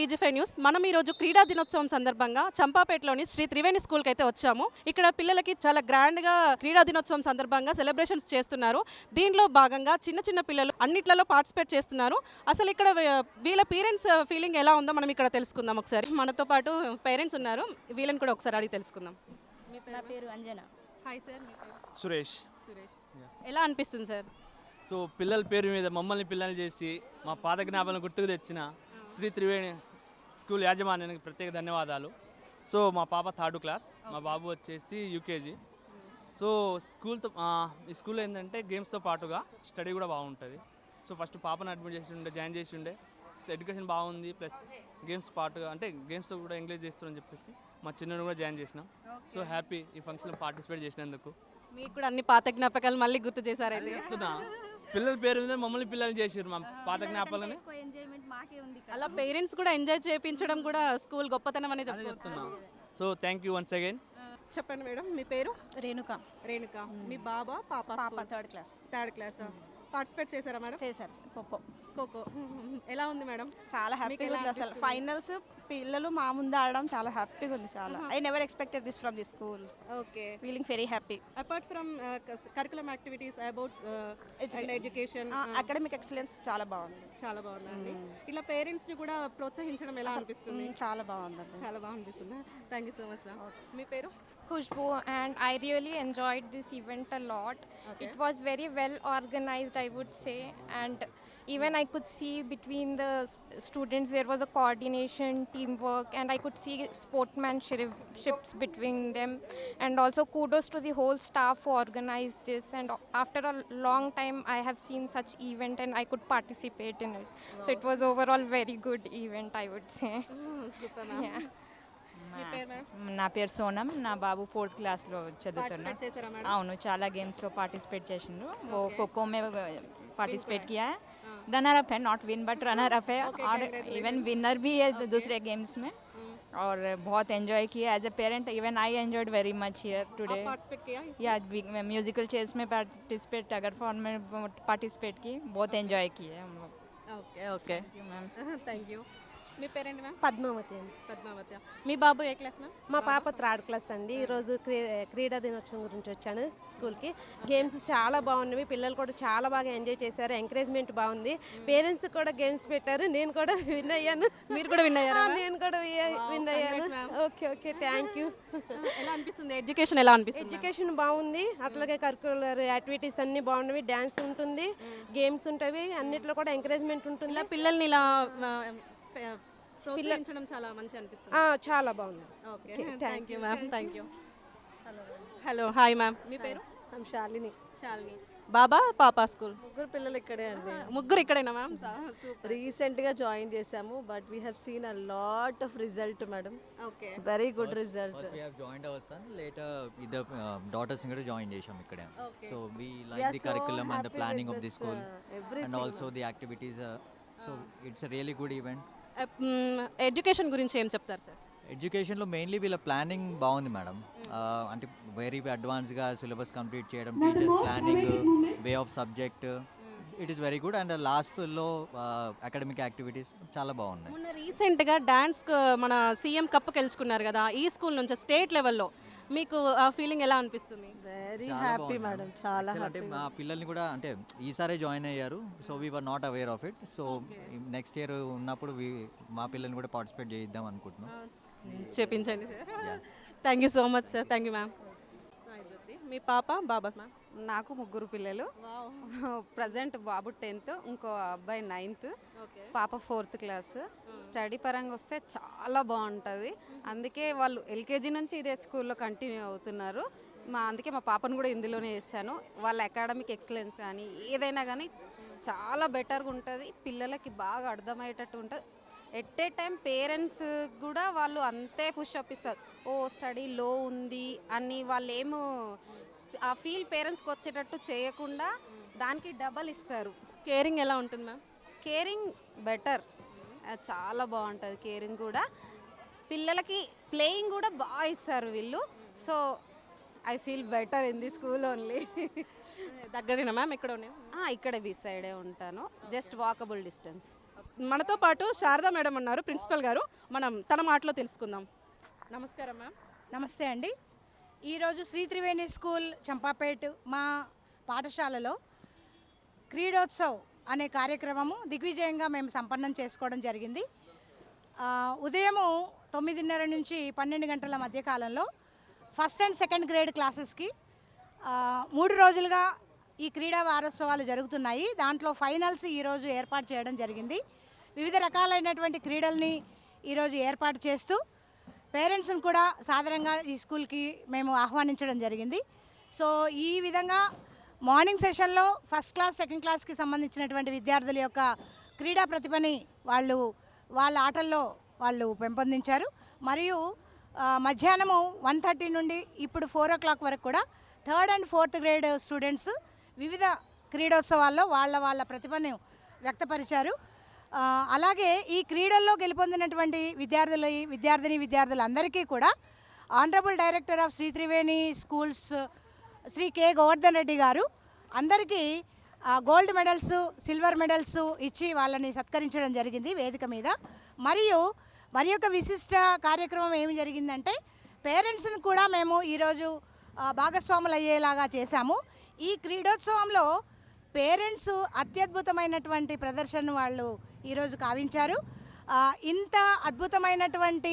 టీజీ5 news. మనం ఈరోజు క్రీడా దినోత్సవం సందర్భంగా చంపాపేటలోని శ్రీ త్రివేణి స్కూల్కి అయితే వచ్చాము. ఇక్కడ పిల్లలకి చాలా గ్రాండ్గా క్రీడా దినోత్సవం సందర్భంగా సెలబ్రేషన్స్ చేస్తున్నారు. దీంట్లో భాగంగా చిన్న చిన్న పిల్లలు అన్నిట్లలో పార్టిసిపేట్ చేస్తున్నారు. అసలు ఇక్కడ వీళ్ళ పేరెంట్స్ ఫీలింగ్ ఎలా ఉందో మనం ఇక్కడ తెలుసుకుందాం. ఒకసారి మనతో పాటు పేరెంట్స్ ఉన్నారు, వీళ్ళని కూడా ఒకసారి అడిగి తెలుసుకుందాం. నా పేరు అంజన. హాయ్ సార్, మీ పేరు? సురేష్. ఎలా అనిపిస్తుంది సార్? సో పిల్లల పేరు మీద మమ్మల్ని పిల్లలు చేసి మా పాత జ్ఞాపకాలను గుర్తుకు తెచ్చిన శ్రీ త్రివేణి స్కూల్ యాజమాన్యానికి ప్రత్యేక ధన్యవాదాలు. సో మా పాప 3rd క్లాస్, మా బాబు వచ్చేసి యూకేజీ. సో ఈ స్కూల్లో ఏంటంటే గేమ్స్తో పాటుగా స్టడీ కూడా బాగుంటుంది. సో ఫస్ట్ పాపను అడ్మిట్ జాయిన్ చేసి ఉండే. ఎడ్యుకేషన్ బాగుంది, ప్లస్ గేమ్స్ పాటుగా అంటే గేమ్స్ కూడా ఎంకరేజ్ చేస్తారని చెప్పేసి మా చిన్నను కూడా జాయిన్ చేసినాం. సో హ్యాపీ ఈ ఫంక్షన్లో పార్టిసిపేట్ చేసినందుకు. మీకు కూడా అన్ని పాత జ్ఞాపకాలు మళ్ళీ గుర్తు చేశారైతే. పిల్లల పేరు మీద మమ్మల్ని పిల్లలు చేసారు మా పాత జ్ఞాపకాలని. అలా పేరెంట్స్ కూడా ఎంజాయ్ చేయించడం కూడా స్కూల్ గొప్పతనం అనే చెప్తున్నా. So thank you once again. చెప్పండి మేడం, మీ పేరు? రేణుక. రేణుక. మీ బాబా పాప? పాప 3rd class. 3rd class. Participate చేశారా మేడం? చేశారు. ఖోఖో. ఖోఖో ఎలా ఉంది మేడం? చాలా హ్యాపీగా ఉంది. అసలు ఫైనల్స్ పిల్లలు మా ముందు ఆడడం చాలా హ్యాపీగా ఉంది. చాలా I never expected this from the school. Okay, feeling very happy. Apart from curriculum activities about education, academic excellence చాలా బాగుంది. చాలా బాగుందండి. ఇలా పేరెంట్స్ ని కూడా ప్రోత్సహించడం ఎలా అనిపిస్తుంది? చాలా బాగుందండి. చాలా బాగుంది. Thank you so much ma'am. మీ పేరు? Khushbu, and I really enjoyed this event a lot. Okay. It was very well organized, I would say, and even I could see between the students there was a coordination, teamwork, and I could see sportsmanships between them. And also kudos to the whole staff who organized this. And after a long time, I have seen such event and I could participate in it. Wow. So it was overall very good event, I would say. Super ma'am. Yeah. మీ పేరు ma'am? నా పేరు సోనం. నా బాబు 4th క్లాస్లో చదువుతున్నా. Participate చేశారా madam? అవును, చాలా గేమ్స్లో పార్టిసిपेट చేసిండ్రు. वो खो-खो में पार्टिसिपेट किया है. हाँ. रनर अप है, not win but runner up है. Okay, और congratulations. इवन विनर भी है दूसरे गेम्स में. और बहुत एंजॉय किया as a parent. Even I enjoyed very much here today. आप पार्टिसिपेट किया? या म्यूजिकल चेयर्स में पार्टिसिपेट अगर फॉर्म में पार्टिसिपेट की, बहुत एंजॉय किए हम लोग. Okay okay ma'am. Thank you. మీ పేరెంట్ మ్యామ్? పద్మావతి అండి. పద్మావతి. మీ బాబు ఏ క్లాస్ మ్యామ్? మా పాప 3rd క్లాస్ అండి. ఈరోజు క్రీడా దినోత్సవం గురించి వచ్చాను స్కూల్కి. గేమ్స్ చాలా బాగున్నవి, పిల్లలు కూడా చాలా బాగా ఎంజాయ్ చేశారు. ఎంకరేజ్మెంట్ బాగుంది. పేరెంట్స్ కూడా గేమ్స్ పెట్టారు, నేను కూడా విన్ అయ్యాను. మీరు కూడా విన్ అయ్యారా? నేను కూడా విన్ అయ్యాను. Okay okay, thank you. ఎలా అనిపిస్తుంది ఎడ్యుకేషన్? ఎలా అనిపిస్తుంది? ఎడ్యుకేషన్ బాగుంది, అట్లాగే కరికులర్ యాక్టివిటీస్ అన్నీ బాగున్నవి. డ్యాన్స్ ఉంటుంది, గేమ్స్ ఉంటాయి, అన్నిట్లో కూడా ఎంకరేజ్మెంట్ ఉంటుంది. ఇలా పిల్లల్ని ఇలా ప్రోత్సహించడం చాలా మంచి అనిపిస్తుంది. చాలా బాగుంది. Okay, thank you ma'am. Thank you. Hello, hi ma'am. మీ పేరు? శాలిని. శాలిని. బాబా పాపా స్కూల్? ముగ్గురు పిల్లలు ఇక్కడే అండి. ముగ్గురు ఇక్కడేనా మ్యామ్? రీసెంట్గా జాయిన్ చేసాము, but we have seen a lot of result madam. Okay, very good result. We have joined our son later. The daughters కూడా జాయిన్ చేశాం ఇక్కడే. Okay. So we We like are the so curriculum and the happy planning with of the this, school everything, and also the activities. So it's a really good event. Education గురించి ఏం చెప్తారు sir? ఎడ్యుకేషన్లో mainly వీళ్ళ planning బాగుంది madam. అంటే very అడ్వాన్స్గా syllabus complete చేయడం, teachers planning, way of subject, it is very good. And లాస్ట్లో అకాడమిక్ యాక్టివిటీస్ చాలా బాగున్నాయి. మొన్న రీసెంట్గా డాన్స్ మన సీఎం కప్ గెలుచుకున్నారు కదా, ఈ స్కూల్ నుంచి స్టేట్ లెవెల్లో మీకు ఆ ఫీలింగ్ ఎలా అనిపిస్తుంది? వెరీ చాలా హ్యాపీ బాగుంది మేడం, చాలా Actually అంటే హ్యాపీ. మా పిల్లల్ని కూడా అంటే ఈసారే జాయిన్ అయ్యారు. So we were not aware of it. So next year ఉన్నప్పుడు మా పిల్లల్ని కూడా పార్టిసిపేట్ చేయిద్దాం అనుకుంటున్నాం. చేపించండి sir. Thank you so much sir. Thank you ma'am. మీ పాప బాబా మ్యామ్? నాకు ముగ్గురు పిల్లలు. ప్రజెంట్ బాబు 10th, ఇంకో అబ్బాయి 9th, పాప 4th క్లాస్. స్టడీ పరంగా వస్తే చాలా బాగుంటుంది. అందుకే వాళ్ళు ఎల్కేజీ నుంచి ఇదే స్కూల్లో కంటిన్యూ అవుతున్నారు. అందుకే మా పాపను కూడా ఇందులోనే వేసాను. వాళ్ళ అకాడమిక్ ఎక్సలెన్స్ కానీ ఏదైనా కానీ చాలా బెటర్గా ఉంటుంది. పిల్లలకి బాగా అర్థమయ్యేటట్టు ఉంటుంది. ఎట్ ఏ టైం పేరెంట్స్ కూడా వాళ్ళు అంతే పుషప్ ఇస్తారు. ఓ స్టడీ లో ఉంది అని వాళ్ళు ఏమో ఆ ఫీల్ పేరెంట్స్కి వచ్చేటట్టు చేయకుండా దానికి డబల్ ఇస్తారు. కేరింగ్ ఎలా ఉంటుంది మ్యామ్? కేరింగ్ బెటర్, చాలా బాగుంటుంది కేరింగ్ కూడా. పిల్లలకి ప్లేయింగ్ కూడా బాగా ఇస్తారు వీళ్ళు. So I feel better in the school only. దగ్గరేనా మ్యామ్ ఇక్కడ ఉన్నాయి? ఇక్కడ బి సైడే ఉంటాను, జస్ట్ వాకబుల్ డిస్టెన్స్. మనతో పాటు శారదా మేడం ఉన్నారు, ప్రిన్సిపల్ గారు. మనం తన మాటలో తెలుసుకుందాం. నమస్కారం మ్యామ్. నమస్తే అండి. ఈరోజు శ్రీ త్రివేణి స్కూల్ చంపాపేట్ మా పాఠశాలలో క్రీడోత్సవ్ అనే కార్యక్రమము దిగ్విజయంగా మేము సంపన్నం చేసుకోవడం జరిగింది. ఉదయము 9:30 నుంచి 12 గంటల మధ్య కాలంలో ఫస్ట్ అండ్ సెకండ్ గ్రేడ్ క్లాసెస్కి 3 రోజులుగా ఈ క్రీడా వారోత్సవాలు జరుగుతున్నాయి. దాంట్లో ఫైనల్స్ ఈరోజు ఏర్పాటు చేయడం జరిగింది. వివిధ రకాలైనటువంటి క్రీడల్ని ఈరోజు ఏర్పాటు చేస్తూ పేరెంట్స్ని కూడా సాధారణంగా ఈ స్కూల్కి మేము ఆహ్వానించడం జరిగింది. సో ఈ విధంగా మార్నింగ్ సెషన్లో ఫస్ట్ క్లాస్ సెకండ్ క్లాస్కి సంబంధించినటువంటి విద్యార్థుల యొక్క క్రీడా ప్రతిభని వాళ్ళ ఆటల్లో వాళ్ళు పెంపొందించారు. మరియు మధ్యాహ్నము 1:30 నుండి ఇప్పుడు 4 o'clock వరకు కూడా 3rd and 4th grade students వివిధ క్రీడోత్సవాల్లో వాళ్ళ ప్రతిభను వ్యక్తపరిచారు. అలాగే ఈ క్రీడల్లో గెలుపొందినటువంటి విద్యార్థులందరికీ కూడా honourable director of Shri Triveni schools Shri K Govardhan Reddy గారు అందరికీ గోల్డ్ మెడల్స్, సిల్వర్ మెడల్స్ ఇచ్చి వాళ్ళని సత్కరించడం జరిగింది వేదిక మీద. మరియు మరి యొక్క విశిష్ట కార్యక్రమం ఏమి జరిగిందంటే పేరెంట్స్ని కూడా మేము ఈరోజు భాగస్వాములు అయ్యేలాగా చేశాము. ఈ క్రీడోత్సవంలో పేరెంట్స్ అత్యద్భుతమైనటువంటి ప్రదర్శనను వాళ్ళు ఈరోజు కావించారు. ఇంత అద్భుతమైనటువంటి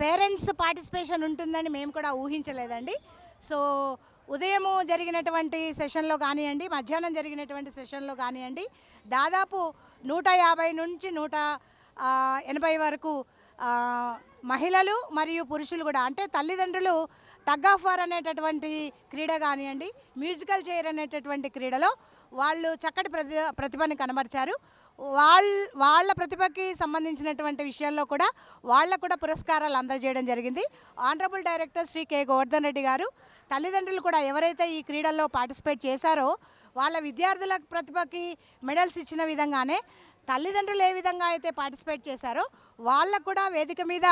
పేరెంట్స్ పార్టిసిపేషన్ ఉంటుందని మేము కూడా ఊహించలేదండి. సో ఉదయము జరిగినటువంటి సెషన్లో కానివ్వండి, మధ్యాహ్నం జరిగినటువంటి సెషన్లో కానివ్వండి, దాదాపు 150 నుంచి 180 వరకు మహిళలు మరియు పురుషులు కూడా, అంటే తల్లిదండ్రులు టగ్ ఆఫ్ వార్ అనేటటువంటి క్రీడ కానివ్వండి, మ్యూజికల్ చైర్ అనేటటువంటి క్రీడలో వాళ్ళు చక్కటి ప్రతిభని కనబరిచారు. వాళ్ళ ప్రతిభకి సంబంధించినటువంటి విషయాల్లో కూడా వాళ్ళకు కూడా పురస్కారాలు అందజేయడం జరిగింది. Honourable director Shri K Govardhan Reddy గారు తల్లిదండ్రులు కూడా ఎవరైతే ఈ క్రీడల్లో పార్టిసిపేట్ చేశారో వాళ్ళ విద్యార్థుల ప్రతిభకి మెడల్స్ ఇచ్చిన విధంగానే తల్లిదండ్రులు ఏ విధంగా అయితే పార్టిసిపేట్ చేశారో వాళ్ళకు కూడా వేదిక మీద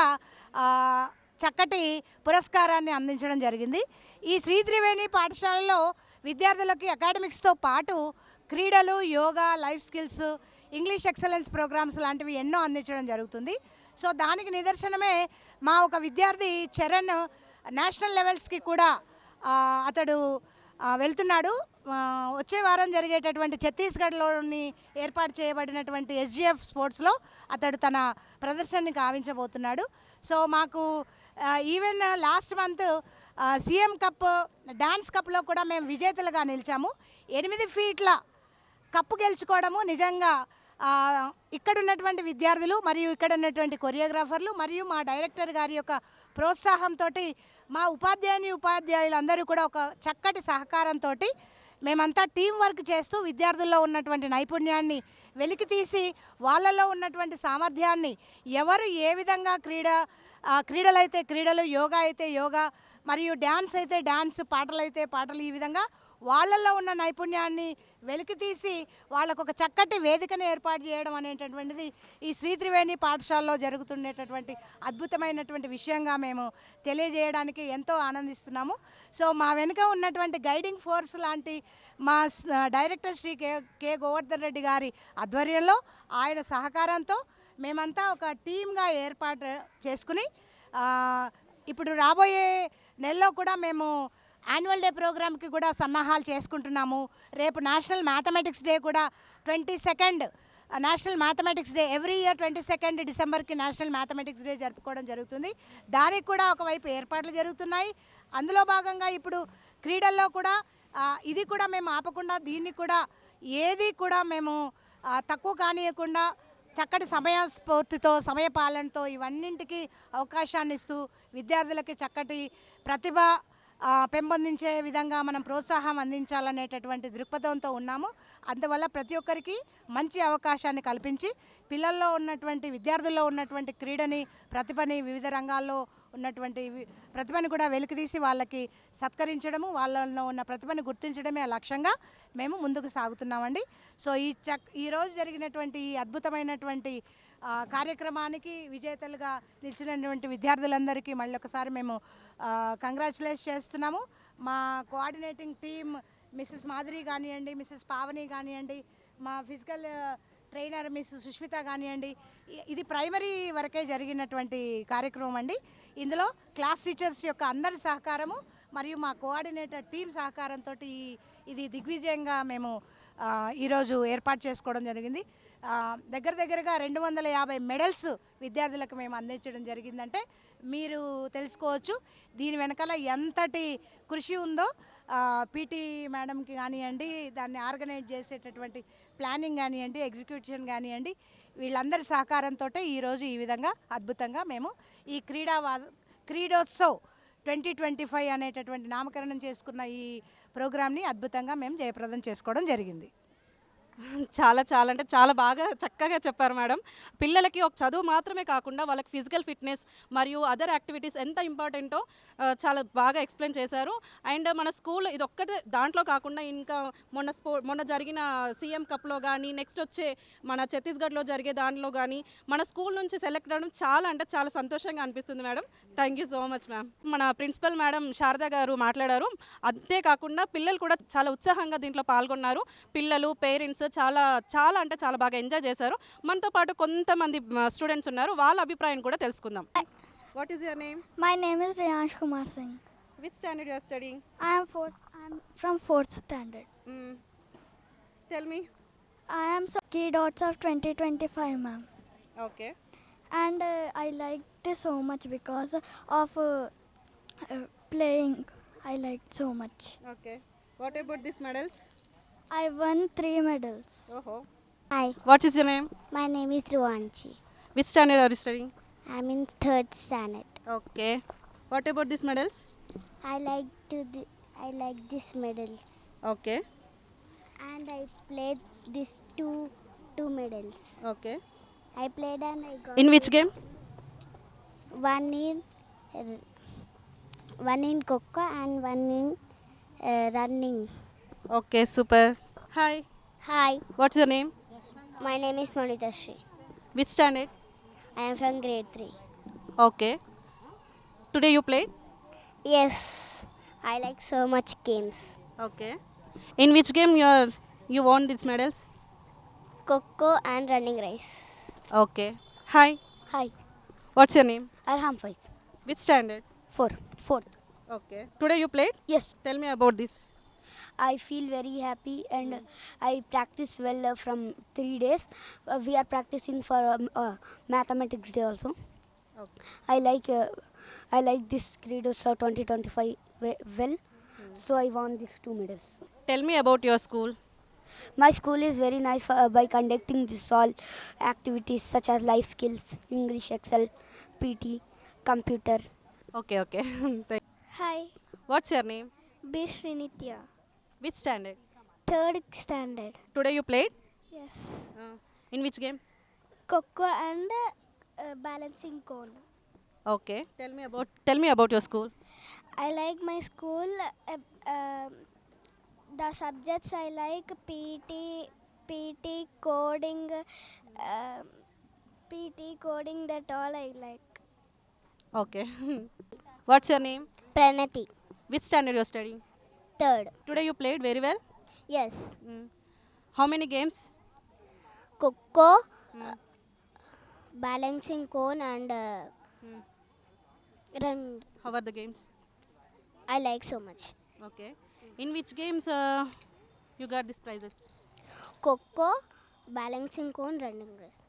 చక్కటి పురస్కారాన్ని అందించడం జరిగింది. ఈ శ్రీ త్రివేణి పాఠశాలలో విద్యార్థులకి అకాడమిక్స్తో పాటు క్రీడలు, yoga, life skills, English excellence programmes లాంటివి ఎన్నో అందించడం జరుగుతుంది. సో దానికి నిదర్శనమే మా ఒక విద్యార్థి చరణ్ నేషనల్ లెవెల్స్కి కూడా అతడు వెళ్తున్నాడు. వచ్చే వారం జరిగేటటువంటి ఛత్తీస్గఢ్లోని ఏర్పాటు చేయబడినటువంటి SGF స్పోర్ట్స్లో అతడు తన ప్రదర్శనని కావించబోతున్నాడు. సో మాకు even last month CM cup dance కప్లో కూడా మేము విజేతలుగా నిలిచాము. 8 ఫీట్ల కప్పు గెలుచుకోవడము నిజంగా ఇక్కడ ఉన్నటువంటి విద్యార్థులు మరియు ఇక్కడ ఉన్నటువంటి కొరియోగ్రాఫర్లు మరియు మా డైరెక్టర్ గారి యొక్క ప్రోత్సాహంతో మా ఉపాధ్యాయులందరూ కూడా ఒక చక్కటి సహకారంతో మేమంతా టీం వర్క్ చేస్తూ విద్యార్థుల్లో ఉన్నటువంటి నైపుణ్యాన్ని వెలికి తీసి వాళ్ళలో ఉన్నటువంటి సామర్థ్యాన్ని ఎవరు ఏ విధంగా క్రీడలైతే క్రీడలు, యోగా అయితే యోగా, మరియు డ్యాన్స్ అయితే డ్యాన్స్, పాటలు అయితే పాటలు, ఈ విధంగా వాళ్ళల్లో ఉన్న నైపుణ్యాన్ని వెలికి తీసి వాళ్ళకు ఒక చక్కటి వేదికను ఏర్పాటు చేయడం అనేటటువంటిది ఈ శ్రీ త్రివేణి పాఠశాలలో జరుగుతుండేటటువంటి అద్భుతమైనటువంటి విషయంగా మేము తెలియజేయడానికి ఎంతో ఆనందిస్తున్నాము. సో మా వెనుక ఉన్నటువంటి గైడింగ్ ఫోర్స్ లాంటి మా డైరెక్టర్ శ్రీ కె గోవర్ధన్ రెడ్డి గారి ఆధ్వర్యంలో, ఆయన సహకారంతో మేమంతా ఒక టీమ్గా ఏర్పాటు చేసుకుని ఇప్పుడు రాబోయే నెలలో కూడా మేము యాన్యువల్ డే ప్రోగ్రామ్కి కూడా సన్నాహాలు చేసుకుంటున్నాము. రేపు నేషనల్ మ్యాథమెటిక్స్ డే కూడా 22nd national mathematics day, every year 22nd డిసెంబర్కి నేషనల్ మ్యాథమెటిక్స్ డే జరుపుకోవడం జరుగుతుంది. దానికి కూడా ఒకవైపు ఏర్పాట్లు జరుగుతున్నాయి. అందులో భాగంగా ఇప్పుడు క్రీడల్లో కూడా ఇది కూడా మేము ఆపకుండా, దీన్ని కూడా ఏది కూడా మేము తక్కువ కానియకుండా చక్కటి సమయస్ఫూర్తితో, సమయపాలనతో ఇవన్నింటికి అవకాశాన్ని ఇస్తూ విద్యార్థులకి చక్కటి ప్రతిభ పెంపొందించే విధంగా మనం ప్రోత్సాహం అందించాలనేటటువంటి దృక్పథంతో ఉన్నాము. అందువల్ల ప్రతి ఒక్కరికి మంచి అవకాశాన్ని కల్పించి పిల్లల్లో ఉన్నటువంటి, విద్యార్థుల్లో ఉన్నటువంటి క్రీడని, ప్రతిభని, వివిధ రంగాల్లో ఉన్నటువంటి ప్రతిభని కూడా వెలికితీసి వాళ్ళకి సత్కరించడము, వాళ్ళలో ఉన్న ప్రతిభని గుర్తించడమే లక్ష్యంగా మేము ముందుకు సాగుతున్నామండి. సో ఈరోజు జరిగినటువంటి ఈ అద్భుతమైనటువంటి కార్యక్రమానికి విజేతలుగా నిలిచినటువంటి విద్యార్థులందరికీ మళ్ళీ ఒకసారి మేము కంగ్రాచులేట్ చేస్తున్నాము. మా కోఆర్డినేటింగ్ టీమ్ మిస్సెస్ మాధురి కానివ్వండి, మిస్సెస్ పావని కానివ్వండి, మా ఫిజికల్ ట్రైనర్ మిస్ సుష్మిత కానివ్వండి, ఇది ప్రైమరీ వరకే జరిగినటువంటి కార్యక్రమం అండి. ఇందులో క్లాస్ టీచర్స్ యొక్క అందరి సహకారము మరియు మా కోఆర్డినేటర్ టీం సహకారంతో ఇది దిగ్విజయంగా మేము ఈరోజు ఏర్పాటు చేసుకోవడం జరిగింది. దగ్గరగా 250 మెడల్స్ విద్యార్థులకు మేము అందించడం జరిగిందంటే మీరు తెలుసుకోవచ్చు దీని వెనకాల ఎంతటి కృషి ఉందో. పీటీ మేడంకి కానివ్వండి, దాన్ని ఆర్గనైజ్ చేసేటటువంటి ప్లానింగ్ కానివ్వండి, ఎగ్జిక్యూషన్ కానివ్వండి, వీళ్ళందరి సహకారంతో ఈరోజు ఈ విధంగా అద్భుతంగా మేము ఈ క్రీడోత్సవ్ 2025 అనేటటువంటి నామకరణం చేసుకున్న ఈ ప్రోగ్రామ్ని అద్భుతంగా మేము జయప్రదం చేసుకోవడం జరిగింది. చాలా అంటే చాలా బాగా చక్కగా చెప్పారు మేడం. పిల్లలకి ఒక చదువు మాత్రమే కాకుండా వాళ్ళకి ఫిజికల్ ఫిట్నెస్ మరియు అదర్ యాక్టివిటీస్ ఎంత ఇంపార్టెంటో చాలా బాగా ఎక్స్ప్లెయిన్ చేశారు. అండ్ మన స్కూల్ ఇది ఒక్కటే దాంట్లో కాకుండా ఇంకా మొన్న జరిగిన సీఎం కప్లో కానీ, నెక్స్ట్ వచ్చే మన ఛత్తీస్గఢ్లో జరిగే దానిలో కానీ మన స్కూల్ నుంచి సెలెక్ట్ అవ్వడం చాలా అంటే చాలా సంతోషంగా అనిపిస్తుంది madam. Thank you so much ma'am. మన ప్రిన్సిపల్ మేడం శారదా గారు మాట్లాడారు. అంతేకాకుండా పిల్లలు కూడా చాలా ఉత్సాహంగా దీంట్లో పాల్గొన్నారు. పిల్లలు, పేరెంట్స్ చాలా అంటే చాలా బాగా ఎంజాయ్ చేశారు. మనతో పాటు కొంతమంది స్టూడెంట్స్ ఉన్నారు, వాళ్ళ అభిప్రాయం కూడా తెలుసుకుందాం. What is your name? My name is Riyansh Kumar Singh. Which standard you are studying? I am from 4th standard. Tell me. I am key dots of 2025, ma'am. Okay. And I liked it so much because of playing. I liked so much. Okay. What about these medals? I won 3 medals. Oh. Hi, What is your name? my name is Ruanchi. Which standard are you studying? I'm in 3rd standard. Okay. What about these medals? I like these medals. Okay. And I played these two medals. Okay. I played and I got In which game? one in Coco and one in running. Okay, super. Hi. Hi, What's your name? my name is Monita Shri. Which standard? I am from grade 3. Okay. Today you played? Yes, I like so much games. Okay. In which game you won these medals? Coco and running race. Okay. Hi. Hi, What's your name? Arham Faiz. Which standard? 4th. Okay. Today you played? Yes, Tell me about this. I feel very happy and I practice well from 3 days. We are practicing for mathematics day also. Okay. I like this Credosa 2025 well. So I won these 2 medals. Tell me about your school. My school is very nice by conducting this all activities such as life skills, English, Excel, PT, computer. Okay. Hi, What's your name? B. Srinitya. Which standard? 3rd standard. Today you played? Yes. In which game? Coco and balancing cone. Okay. Tell me about your school. I like my school. The subjects I like PT, coding, that all I like. Okay. What's your name? Pranati, Which standard you are studying? 3rd. Today you played very well. Yes. How many games? Coco, balancing cone and run. How are the games? I like so much. Okay. In which games you got these prizes? Coco, balancing cone, running race.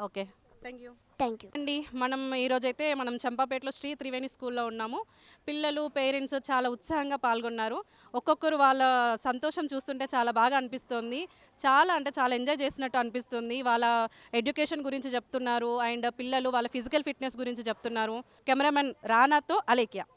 Okay. Thank you. Thank you. అండి మనం ఈరోజైతే మనం చంపాపేటలో శ్రీ త్రివేణి స్కూల్లో ఉన్నాము. పిల్లలు, parents చాలా ఉత్సాహంగా పాల్గొన్నారు. ఒక్కొక్కరు వాళ్ళ సంతోషం చూస్తుంటే చాలా బాగా అనిపిస్తుంది. చాలా అంటే చాలా ఎంజాయ్ చేసినట్టు అనిపిస్తుంది. వాళ్ళ ఎడ్యుకేషన్ గురించి చెప్తున్నారు అండ్ పిల్లలు వాళ్ళ ఫిజికల్ ఫిట్నెస్ గురించి చెప్తున్నారు. కెమెరామెన్ రానాతో అలేఖ్య.